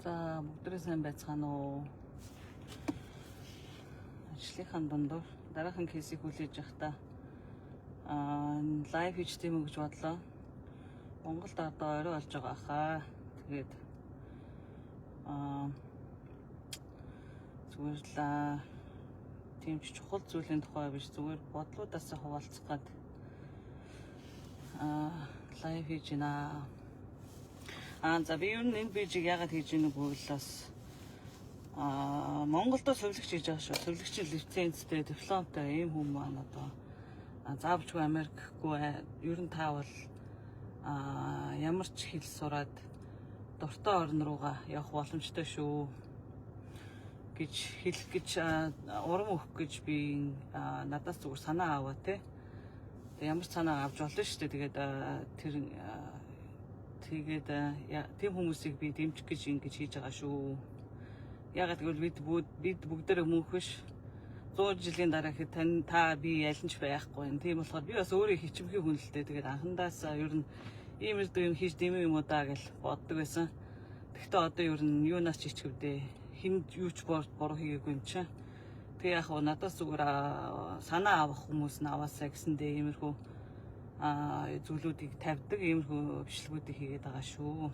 За бүгдээ сайн байцгаана уу? Ажлынхаа дундуур дараахан кейсийг хүлээж явахдаа лайв хийж тийм үү гэж бодлоо. Монголд одоо орой болж байгаа хаа. Тэгээд зүгээр л тийм ч чухал зүйлийн тухай биш, зүгээр бодлуудаас хуваалцах гад лайв хийж байна. За би юу энэ бижиг яагаад хийж ийнэг вэ бас Монголдо сувлагч хийж байгаа шүү. Сувлагчийн лицензтэй, дипломтой ийм хүмүүс маань одоо заавчгүй Америкгүй ер нь та бол ямар ч хэл сураад дуртай орн руугаа явах боломжтой шүү гэж хэлэх гэж урам өгөх гэж би надаас зүгээр санаа аваа те. Ямар ч санаа авч болно шүү дээ. Тэгээд тийм хүмүүсийг би дэмжих гэж ингэж хийж байгаа шүү. Ягаад гэвэл бид бүгдээрээ мөнх биш. 100 жилийн дараа хэд та би яланч байхгүй. Тийм болохоор би бас өөрөө хичмхий хүн л дээ. Тэгээд анхандаас ер нь ийм юм хийж дэмий юм уу даа гэж боддог байсан. Гэхдээ одоо ер нь юунаас ч ичгэвдээ. Хинд юу ч буруу хийгээгүй юм чинь. Тэгээ яг надаас зүгээр санаа авах хүмүүс нь аваасаа гэсэндээ иймэрхүү зүйлүүдийг тавьдаг, иймэрхүү бичлэгүүдийг хийгээд байгаа шүү.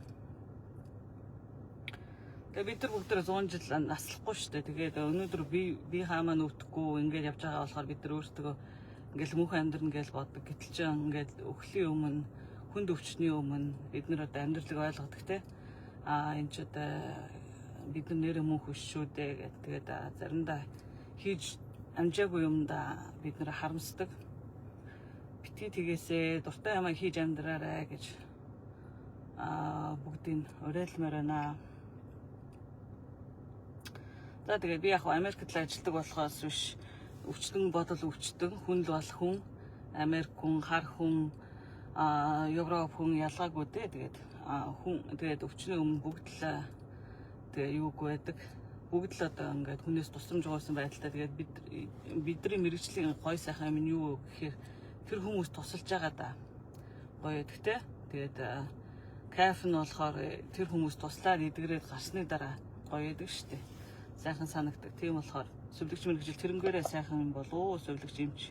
Тэгээ бид нар бүгдээ 100 жил наслахгүй шүү дээ. Тэгээд өнөөдөр би хаамаа нүтгэхгүй ингээд явж байгаа болохоор бид нар өөртөө ингээл мөнх амьдрын гэж боддог. Гэтэл ч ингээд өхлийн өмнө, хүнд өвчтний өмнө бид нар одоо амьдралыг ойлгодог те. Энэ ч одоо бид нар нэрээ мөнх биш шүү дээ гэдэг. Тэгээд заримдаа хийж амжаагүй юмдаа бид нар харамсдаг. Битгий тэгээсээ дуртай ямаа хийж амьдраарай гэж бүгдийг уриалмаар байна. За тэгээд би яг Америкт л ажилладаг болохоос биш, өвчтөн бодол өвчтөн, хүн л бол хүн, Америк хүн, хар хүн, Европ хүн ялгаагүй дээ. Тэгээд өвчнөө өмнө бүгд л тэгээ юуг байдаг. Бүгд л одоо ингээд хүнээс тусламж гуйсан байдалтай. Тэгээд бидний мэрэгжлийн гой сайхан юм нь юу гэхээр тэр хүмүүс тусалж байгаа да. Гоё гэдэгтэй. Тэгээд кайф нь болохоор тэр хүмүүс туслаад эдгэрээд гарсны дараа гоё гэдэг штеп. Сайхан санагдаг. Тийм болохоор сувлагч мэрэгжил тэрнгээрээ сайхан юм болов уу? Сувлагч юмч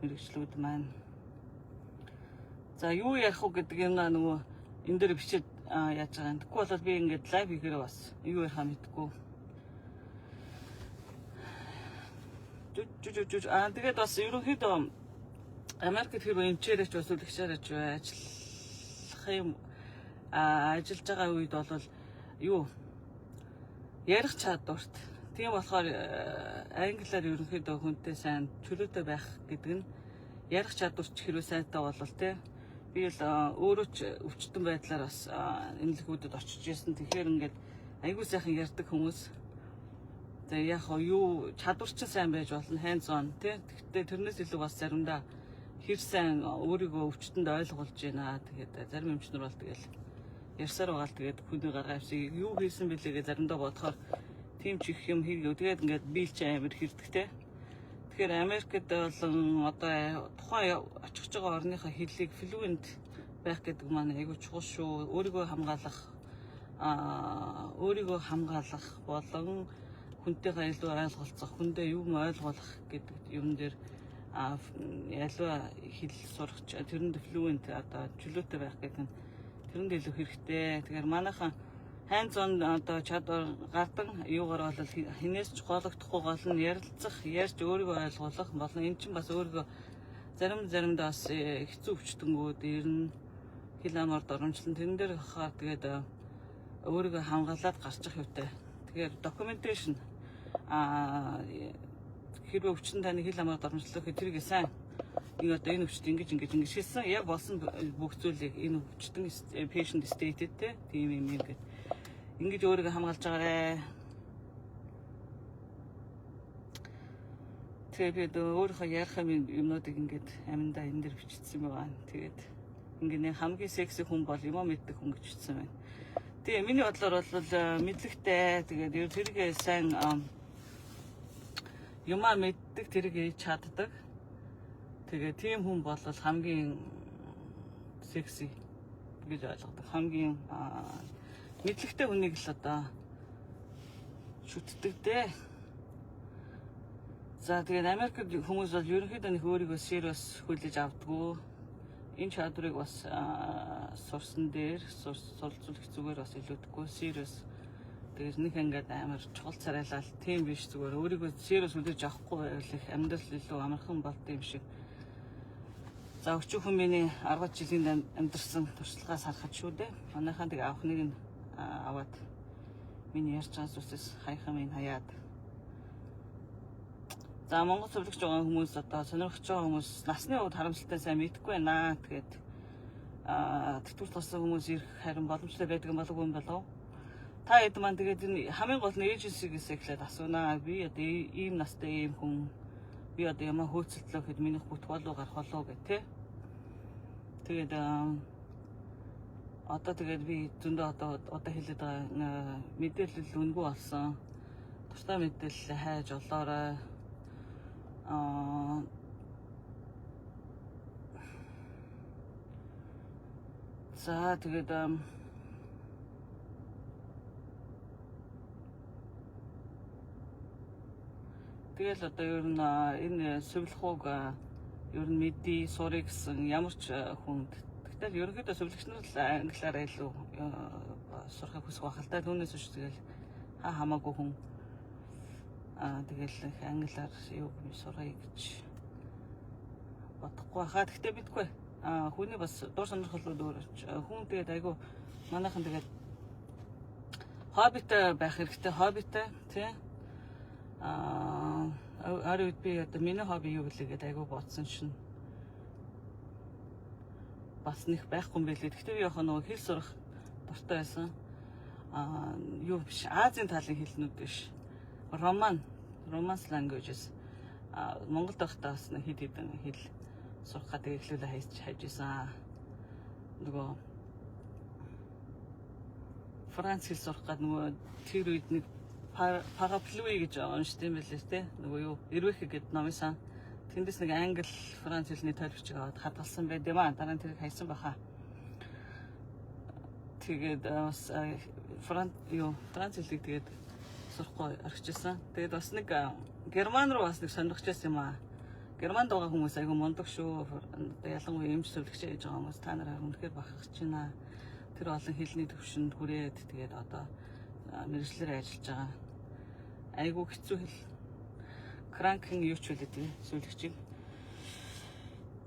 мэрэгчлүүд маань. За юу ярих уу гэдэг юм нөгөө энэ дээр бичээд яаж байгаа юм. Тэгэхгүй болоод би ингээд лайв хийгээрээ бас юу ярихаа мэдэхгүй. Тэгээд бас ерөнхийдөө Америкт хэрвээ эмчээрэж бас сувлагчаарч ажиллах юм ажиллаж байгаа үед бол юу ярих чадварт. Тийм болохоор англиар ерөнхийдөө хүнтэй сайн чөлөөтэй байх гэдэг нь ярих чадварч хэрвээ сайтай болвол те. Би л өөрөө ч өвчтөн байдлаар бас эмнэлгүүдэд очиж ирсэн. Тэгэхээр ингээд айгүй сайхан ярьдаг хүмүүс. Тэгээ яг юу чадвар ч сайн байж болно hands on те. Гэхдээ тэрнээс илүү бас заримдаа хэр сайн өөрийгөө өвчтөнд ойлгуулж байна. Тэгээд зарим эмчнэр бол тэгэл ярьсаар байгаа л тэгээд хүний гаргаа авсыг юу хийсэн бэлээ гэж заримдаа бодохоор тийм ч их юм хийгээ. Тэгээд ингээд бийлч амир хэрдэг те. Тэгэхээр Америкт болон одоо тухайн очих байгаа орныхаа хэллийг флуент байх гэдэг маань айгүй чухал шүү. Өөрийгөө хамгаалах болон хүнтэйгээ илүү ойлголцох, хүндээ юм ойлгуулах гэдэг юм дээр ялва хэл сурах тэрэнд флуент одоо чөлөөтэй байх гэдэг нь тэрэнд илүү хэрэгтэй. Тэгэхээр манайхан hands on одоо чадвар гардан юугаар бол хинээс ч гологдохгүй гол нь ярилцах, ярьж өөрийгөө ойлгуулах болон эн чинь бас өөрийгөө заримдаа бас хэцүү өвчтөнгүүд ирнэ хэл амаар дормжлон тэрэн дээр хахаар тэгээд өөрийгөө хамгаалаад гарчих юутай. Тэгэхээр documentation хэрвээ өвчтөн таны хэл амаар дормжлох тэрийг сайн энэ өвчт ингэж хийсэн яг болсон бүх зүйлийг энэ өвчтөн patient stated тийм юм ингээд ингэж өөрийгөө хамгаалж байгаарэ. Тэгээд өөрийнхөө ярих юмнуудыг ингээд аминдаа энэ дээр бичсэн байгаа. Тэгээд ингээд хамгийн секси хүн бол юм мэддэг хүн гэж бичсэн байна. Тэгээ миний бодлоор бол мэдлэгтэй тэгээд тэргээ сайн юмаа мэддэг тэрийг хийж чаддаг. Тэгээ тийм хүн бол хамгийн секси гэж ойлгодог. Хамгийн мэдлэгтэй хүнийг л одоо шүтдэг дээ. За тэгээд Америкт хүмүүс бол ерөнхийдөө нэг өөрийгөө serious хүлээж авдаггүй. Энэ чадварыг бас сурсан дээр суралцуулах зүгээр бас илүүдгүй serious. Тэгээд нэг ингээд амар чухал царайлал тийм биш зүгээр өөрийгөө serious хүлээж авахгүй байвал их амьдрал илүү амархан болд юм шиг. За өчүүхэн миний 10 жилийн амьдарсан туршлагаас харахад шүү дээ. Манайхаа тэг авахныг нь аваад миний ярьж байгаа зүйлс хаяхан минь хаяад. За Монгол зөвлөгч байгаа хүмүүс одоо сонирхож байгаа хүмүүс насны хувьд харамсалтай сайн мэдхгүй байна. Тэгээд тэтгэврт болсон хүмүүс ирэх харин боломжтой байдаг юм болов уу юм болов? Та хэд маань тэгээд энэ хамгийн гол нь эйженсигээс эхлээд асуунаа. Би одоо ийм настай ийм хүн би одоо ямар хөөцөлтлөө гэхэд миний бүт болов гарах болов гэх тээ. Тэгээд одоо тэгээд би зөндөө одоо хэлээд байгаа мэдээлэл үнгүй болсон. Тусдаа мэдээлэл хайж олоорой. За тэгээд тэгэл одоо ер нь энэ сувилхууг ер нь мэдээ сурыг гэсэн ямар ч хүнд. Гэтэл ерөнхийдөө сувилгч нар л англиараа илүү сурахыг хүсэх байх л та. Түүнээс биш тэгэл хамаагүй хүн тэгэл англиар юу сурах гэж бодохгүй хаа. Гэхдээ бидгүй хүний бас дур сонирхлууд өөр хүн тэгээд айгу манайхан тэгээд хоббитэй байх хэрэгтэй хоббитэй тий арид би одоо миний хобби юу гэлээ гэдэг айгу бодсон шин бас нэг байхгүй юм байлээ. Гэхдээ би яхаа нөгөө хэл сурах дуртай байсан юу биш Азийн талын хэлнүүд биш romance languages Монголд байхдаа бас нэг хэд хэдэн хэл сурах гэдэг эхлүүлээ хайж исэн. Нөгөө Франц хэл сурах гэдэг нөгөө тэр үед нэг параплуи гэж уншд юм байлээ те. Нөгөө юу Эрвэх гэдэг номынсан тэндээс нэг англи франц хэлний тайлбарч аваад хадгалсан байд юм аа. Дараа нь тэрийг хайсан баха. Тэгээд бас франц хэлийг тэгээд сурахгүй орчихсан. Тэгээд бас нэг герман руу бас нэг сонирхож байсан юм аа. Германд байгаа хүмүүс айгүй мундаг шүү. Одоо ялангуяа эмч зөвлөгч хийж байгаа хүмүүс та нараа үнэхээр бахархаж байна. Тэр олон хэлний төвшөнд хүрээд тэгээд одоо мэргэжлэр ажиллаж байгаа. Айгүй хэцүү хэл. Кранкинг юу ч хэлээд тийм зөвлөгчийг.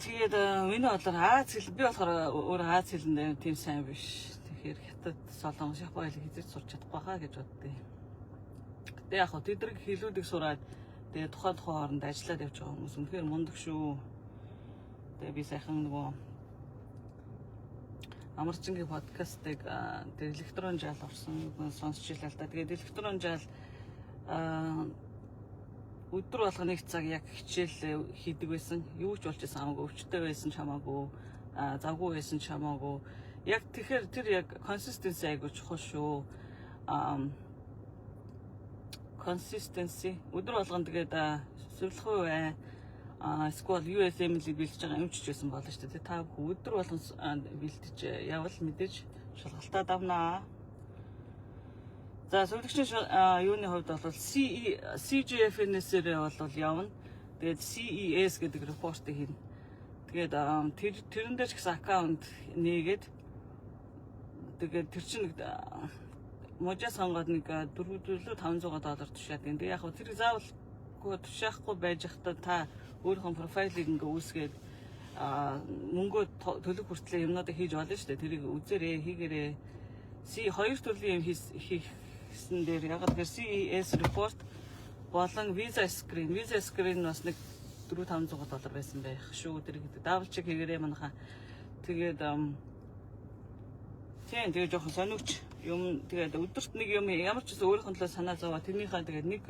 Тэгээд миний бодлоор Аз хэл би болохоор өөр Аз хэлэнд тийм сайн биш. Тэгэхээр хятад, солонгос, япон хэлийг хэзээ сурч чадахгүй хаа гэж боддیں۔ Гэтэ яг хөө тэдний хэлүүдийг сураад тэгээд тухайн хооронд ажиллаад явж байгаа хүмүүс үнэхээр мундаг шүү. Тэгээд би сайхан нөгөө Амарчингийн подкастыг тэгээд электрон жаал орсон сонсч илаа л да. Тэгээд электрон жаал өдөр болго нэг цаг яг хичээл хийдэг байсан. Юу ч болж байсан хамаагүй, өвчтэй байсан ч хамаагүй, завгүй байсан ч хамаагүй. Яг тэгэхээр тэр яг consistency айгуу чухал шүү. Consistency өдөр болгон тэгээд сувилхуу бай. Эсвэл USML-ийг бэлдэж байгаа юмч байсан болно шүү дээ. Та өдөр болгон бэлдэж явал мэдээж шалгалтаа давнаа. За сувилгчийн юуны хувьд бол CGF-нээсээр бол явна. Тэгээд CES гэдэг репортыг хийнэ. Тэгээд тэрэн дээр ч гэсэн аккаунт нээгээд тэгээд тэр чинь можаа сонгоод нэг $4,500 тушаад гин. Тэгээд яг хөө тэр заавалгүй тушаахгүй байж хата та өөрийнхөө профайлыг ингээ үүсгээд мөнгө төлөх хүртлээр юмнуудыг хийж болно шүү дээ. Тэрийг үзээрэй, хийгээрэй. Хоёр төрлийн юм хийсэн дээр яг тэр CES report болон visa screen бас нэг $4,500 байсан байх шүү. Тэр дабл чек хийгээрэй манайхаа. Тэгээд тэгээд жоохон сониуч юм тэгээд өдөрт нэг юм ямар ч гэсэн өөрийнхөө төлөө санаа зовоо тэрнийхээ тэгээд нэг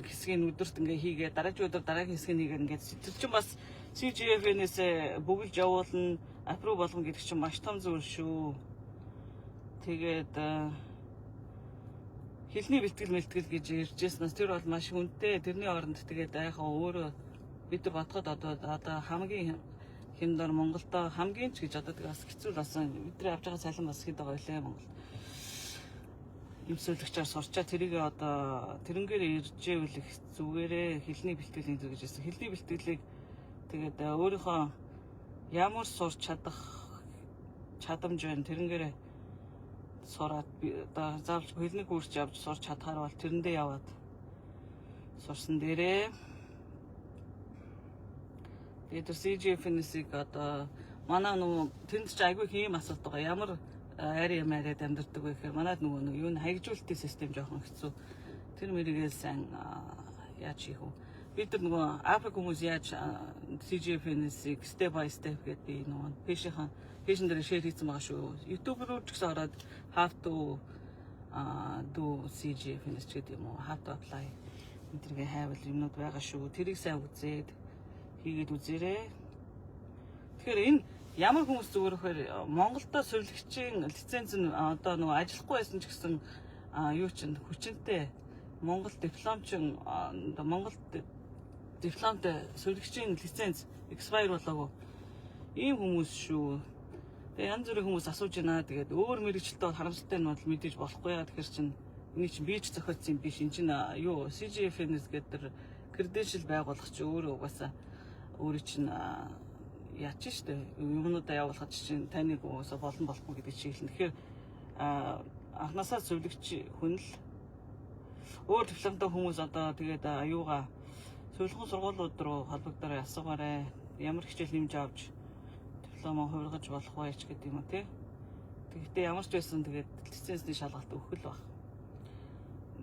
хэсгийг өдөрт ингээ хийгээ дараагийн өдөр дараагийн хэсгийг хийгээ ингээд тэр чинь бас CGF-нээс бүгэлж явуулна аппрув болгоно гэдэг чинь маш том зүйл шүү. Тэгээд хэлний бэлтгэл гэж иржсэнээс тэр бол маш хүнтэй. Тэрний оронд тэгээд яхаа өөрөө бид нар бодоход одоо хамгийн хэмдэр Монголдо хамгийн ч гэж одоо бас хэцүү болсон бидний авч байгаа цалин бас хэд байгаа байлээ Монгол. Имсүүлэгчээр сурчаа тэрийг одоо тэрнгээр иржээвэл их зүгээрээ хэлний бэлтгэл энэ гэж хэлсэн. Хэлний бэлтгэлийг тэгээд өөрийнхөө ямар сурч чадах чадамж байна тэрнгээр сураад одоо заавч хэлний курс авч сурч чадхаар бол тэрэндээ яваад сурсан дээрээ тэгээд CGFNS-ийг одоо манай нөгөө тэнд ч айгүй хийм асуулт байгаа. Ямар ари ямаарад амьдэрдэг вэ гэхээр манайд нөгөө юу н хаягжуулалтын систем жоохон хэцүү. Тэр мэрийгээ сайн яаж хийх вэ? Бид нар нөгөө Африк хүмүүс яаж CGFNS-ийг step by step гэдэг би нөгөө пэйшн дээр шеэр хийсэн байгаа шүү. YouTube руу ч гэсэн ороод how to do CGFNS гэдэг юм уу? How to apply энтергээ хайвал юмнууд байгаа шүү. Тэрийг сайн үзээд хийгээд үзээрэй. Тэгэхээр энэ ямар хүмүүс зүгээр ихээр Монголдо сувилагчийн лиценз нь одоо нөгөө ажиллахгүй байсан ч гэсэн юу чинь хүчинтэй Монгол дипломчин Монгол дипломтой сувилагчийн лиценз expire болоогүй ийм хүмүүс шүү. Тэгээ янз бүрийн хүмүүс асууж байна. Тэгээд өөр мэрэгчлээ харамсалтай нь бол мэдээж болохгүй яа. Тэгэхээр чинь энийг чинь би ч зохиолсон юм биш. Энд чинь юу CGFNS гэдэг credential байгуулах чи өөрөө угаасаа өөрөө чинь яач штэ юмнуудаа явуулахад чинь таныг уусаа болон болохгүй гэдэг чиглэл. Тэгэхээр анхнаасаа зөвлөгч хүн л өөр дипломтой хүмүүс одоо тэгээд аюугаа зөвлөгөн сургуулиуд руу холбогдороо асуугаарай. Ямар хичээл нэмж авч дипломоо хувиргаж болох вэ ч гэдэг юм уу тий. Тэгэхдээ ямар ч байсан тэгээд лицензний шалгалт өгөх л баг.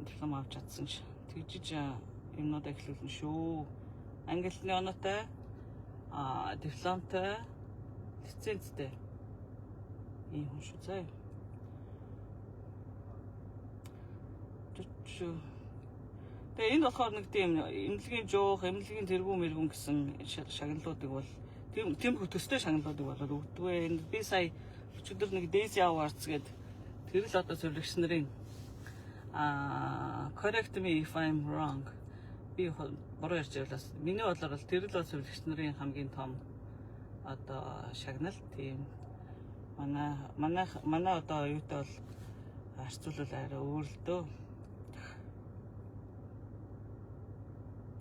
Диплом авч чадсан ш. Тэгжиж юмнуудаа эхлүүлнэ шүү. Англи хэлний оноотой дипломтой лицензтэй ийм хүн шүү заа. Тэгээ энд болохоор нэг тийм эмнэлгийн жуух, эмнэлгийн тэргүүн мэргүүн гэсэн шагналуудыг бол тийм төстэй шагналуудыг болоод өгдөг. Энд би сая өчигдөр нэг Daisy Awards гэдэг тэр л одоо зөвлөгч нарын correct me if I'm wrong. Би буруу ярьж байлаас миний бодлоор бол тэр л зөвлөгч нарын хамгийн том одоо шагнал тийм манай одоо юутай бол харьцуулбал арай өөр л дөө.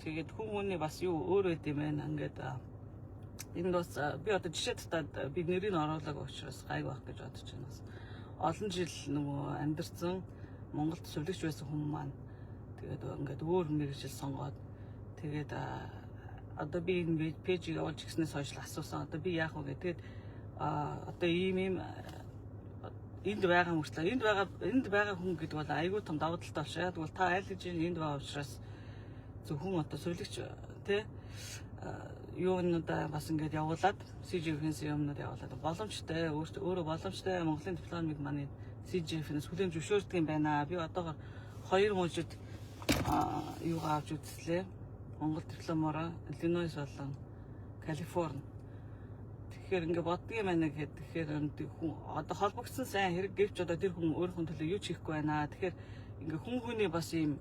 Тэгээд хүмүүний бас юу өөр байд юм байна. Ингээд энд бас би одоо жишээ татаад би нэрийг оруулаагүй учраас гайг байх гэж бодож байна. Олон жил нөгөө амьдэрсэн Монголд зөвлөгч байсан хүмүүс маань тэгээд ингээд өөр мэргэжил сонгоод тэгээд одоо би энэ пэйжийг явуулж гиснээс хойш асуусан. Одоо би яах вэ гэдэг. Одоо ийм энд байгаа мөртлөө энд байгаа хүн гэдэг бол айгүй том давуу талтай болшоо. Тэгвэл та аль гэж энд байгаа учраас зөвхөн одоо зөвлөгч тий юунуудаа бас ингээд явуулаад CGFNS юмнууд явуулаад боломжтой өөрөө боломжтой Монголын дипломыг манай CGFNS хүлээн зөвшөөрдөг юм байна. Би одоогоор 2 мужид юугаа авч үзлээ. Монгол дипломороо Иллинойс болон Калифорни. Тэгэхээр ингээд боддог юм байна гэхэд тэгэхээр хүн одоо холбогдсон сайн хэрэг гэвч одоо тэр хүн өөрийнхөө төлөө юу ч хийхгүй байна. Тэгэхээр ингээд хүний бас ийм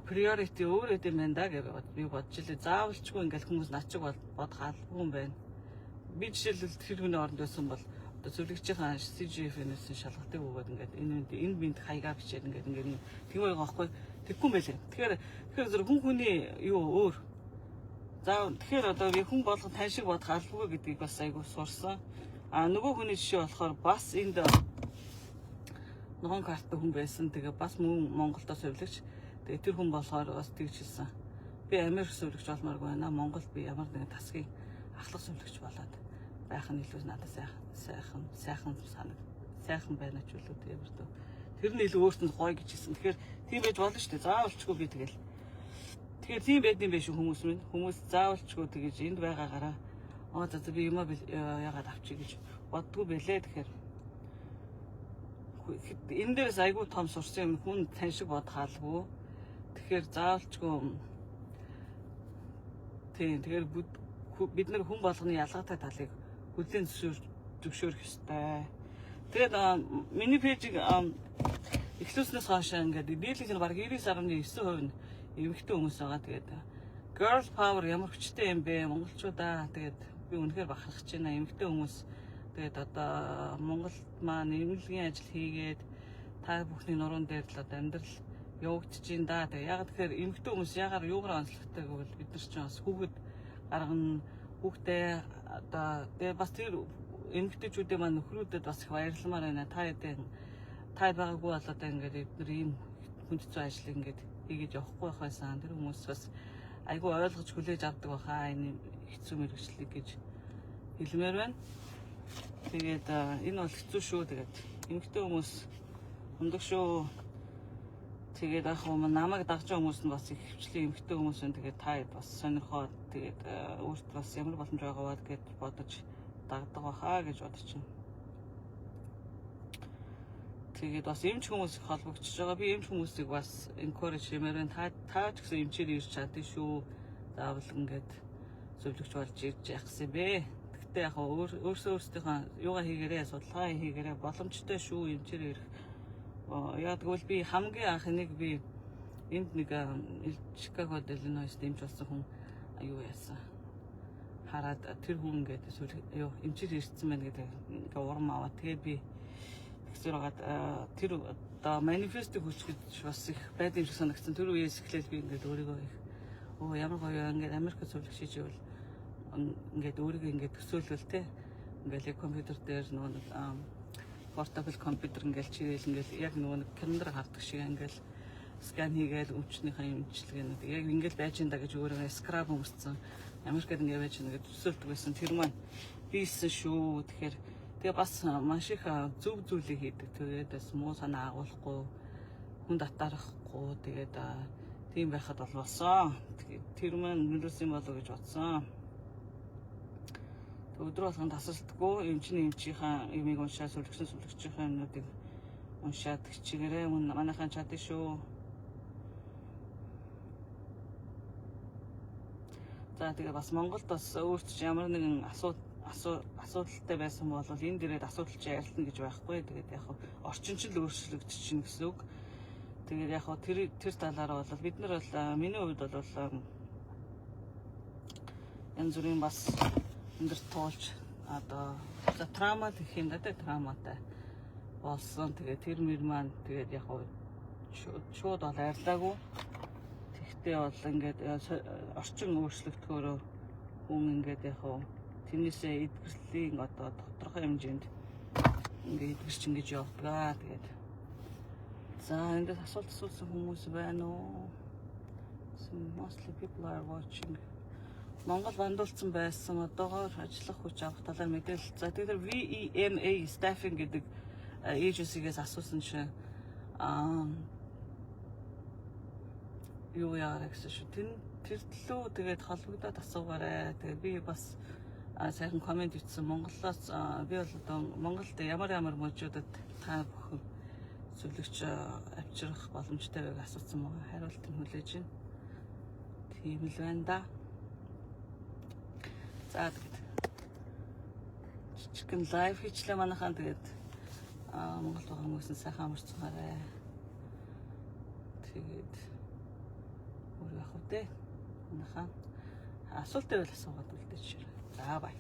priority өөр өд юм байна да гэж би бодож илээ. Заавалчгүй ингээд хүмүүс начиг бодох албагүй юм байна. Би жишээлбэл тэр хүний оронд байсан бол одоо зөвлөгчийн CGFNS-ийн шалгалтыг өгөөд ингээд энэ бинд хаягаа бичээд ингээд тийм байгаа байхгүй. Тэггүй юм байлээ. Тэгэхээр зөв хүний юу өөр. За тэгэхээр одоо би хүн болгон тань шиг бодох албагүй гэдгийг бас айгуу сурсан. Нөгөө хүний жишээ болохоор бас энд ногоон карттай хүн байсан. Тэгээ бас мөн Монголдо зөвлөгч. Тэгээ тэр хүн болохоор бас тэгж хэлсэн. Би Америк зөвлөгч болмооргүй байна. Монголд би ямар нэгэн тасгийн ахлах зөвлөгч болоод байх нь илүү надад сайхан байна ч үлээ тиймэр дөө. Тэр нь илүү өөртөө гоё гэж хэлсэн. Тэгэхээр тийм байж болно шүү дээ. Заавалчгүй би тэгэл. Тэгэхээр тийм байд юм биш хүмүүс минь. Хүмүүс заавалчгүй тэгэж энд байгаагаараа за би юмаа яагаад авчиг гэж боддгоо бэлээ. Тэгэхээр энэ дээрээс айгүй том сурсан юм хүн тань шиг бодох албагүй. Тэгэхээр заавалчгүй тийм тэгэхээр бид нар хүн болгоны ялгаатай талыг хүлээн зөвшөөрөх ёстой. Тэгээд миний пэйжийг эхлүүлснээс хойш ингээд дийлэнх нь баг 99.9% нь эмэгтэй хүмүүс байгаа. Тэгээд girl power ямар хүчтэй юм бэ монголчуудаа. Тэгээд би үнэхээр бахархаж байна. Эмэгтэй хүмүүс тэгээд одоо Монголд маань эмнэлгийн ажил хийгээд та бүхний нуруунд дээр л одоо амьдрал явагдаж байна да. Тэгээд яг тэгэхээр эмэгтэй хүмүүс ягаар юугаар онцлогтой гэвэл бид нар чинь бас хүүхэд гаргана, хүүхдээ одоо тэгээд бас тэр эмэгтэйчүүдийн маань нөхрүүдэд бас их баярламаар байна. Та байгаагүй бол одоо ингээд эдгээр ийм хүндцүү ажил ингээд хийгээд явахгүй байх байсан. Тэр хүмүүс бас айгүй ойлгож хүлээж авдаг баха энэ хэцүү мэргэжлийг гэж хэлмээр байна. Тэгээд энэ бол хэцүү шүү. Тэгээд эмэгтэй хүмүүс ундаг шүү. Тэгээд яг намайг дагж байгаа хүмүүс нь бас их хвчлэн эмэгтэй хүмүүс байна. Тэгээд та бас сонирхоод тэгээд өөртөө бас ямар боломж байгаа гэд бодож дагдаг баха гэж бодож байна. Тэгээд бас эмч хүмүүс их холбогдож байгаа. Би эмч хүмүүсийг бас encourage хиймээр байна. Та ч гэсэн эмчээр ирж чадсан шүү. Заавал ингээд зөвлөгч болж ирж яахсан бэ. Гэхдээ яг өөрсдийнхөө юугаа хийгээрээ, судалгаа хийгээрээ боломжтой шүү эмчээр ирэх. Яг тэгвэл би хамгийн анх нэг би энд нэг Чикагод Иллинойс эмч болсон хүн юу яасан. Хараад тэр хүн ингээд эмчээр ирсэн байна гэдэг ингээ урам аваа. Тэгээд би тэр одоо манифестыг хүсгэж бас их байдаг шиг санагдсан. Тэр үеэс эхлээд би ингээд өөрийгөө их ямар гоё ингээд Америкт зөвлөх шийжвэл ингээд өөрийгөө ингээд төсөөлөл те ингээд компьютер дээр нэг портабл компьютер ингээд чигээл ингээд яг нэг кинонд хардаг шиг ингээд скан хийгээл өмчнийхээ имжлэгээнүүд яг ингээд байж энэ гэж өөрийгөө скраб өмссөн. Америкт ингээд байж ингээд төсөөлдөг байсан. Тэр маань бисэн шүү. Тэгээ бас маш их зөв зүйлийг хийдэг. Тэгээд бас муу санаа агуулахгүй, хүн татаарахгүй. Тэгээд тийм байхад бол болсон. Тэр маань нөлөөс юм болов гэж бодсон. Өдөр болгон тасалдаггүй эмчийнхаа имийг уншаад сүлгчийнхаа юмнуудыг уншаад хичээгээрээ манайхан чадсан шүү. За тэгээ бас Монголд бас өөрт ч ямар нэгэн асуудалтай байсан бол энэ дээрээ асуудал чи ярилцна гэж байхгүй. Тэгээд яг орчинчил өөрчлөгдөж чинь гэсэн үг. Тэгээд яг тэр талаараа бол бид нар бол миний хувьд бол янз бүрийн бас өндөр туулж одоо траума гэх юм да трауматай болсон. Тэгээд тэр мөр маань тэгээд яг шууд бол арилаагүй. Тэгтээ бол ингээд орчин өөрчлөгдөхөөрөө хүн ингээд яг тэрнээсээ эдгэрлийн одоо тодорхой хэмжээнд ингээд эдгэрч ингэж явдгаа. Тэгээд за эндээс асуулт асуусан хүмүүс байна уу? Mostly people are watching. Монгол бандуулсан байсан одоогоор ажиллах хүч авах талаар мэдээлэл. За тэгэхээр VEMA staffing гэдэг agency-гээс асуусан чинь юу яарах гэсэн шүү. Тэр төлөө тэгээд холбогдоод асуугаарай. Тэгээд би бас сайхан комент бичсэн. Монголоос би бол одоо Монголд ямар мужуудад та бүхэн зөвлөгч авчрах боломжтой байг асуусан байгаа. Хариултыг хүлээж байна. Тийм л байна да. За тэгээд жижигхэн лайв хийчлээ манайхан. Тэгээд Монгол байгаа хүмүүс нь сайхан амарцгаарай. Тэгээд өөр яах вэ? Манайхан асуулт байвал асуугаад үлдээч. За бай.